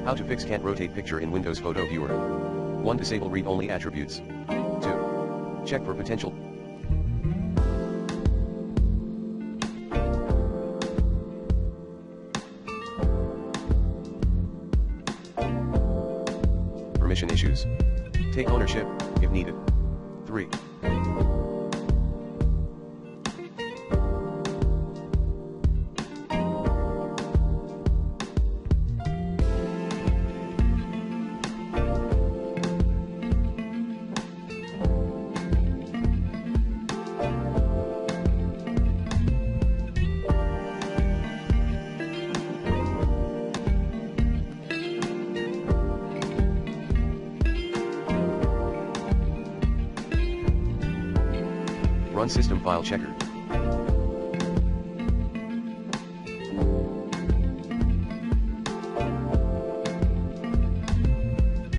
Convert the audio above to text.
How to fix can't rotate picture in Windows Photo Viewer. 1. Disable read-only attributes. 2. Check for potential permission issues. Take ownership, if needed. 3. Run System File Checker.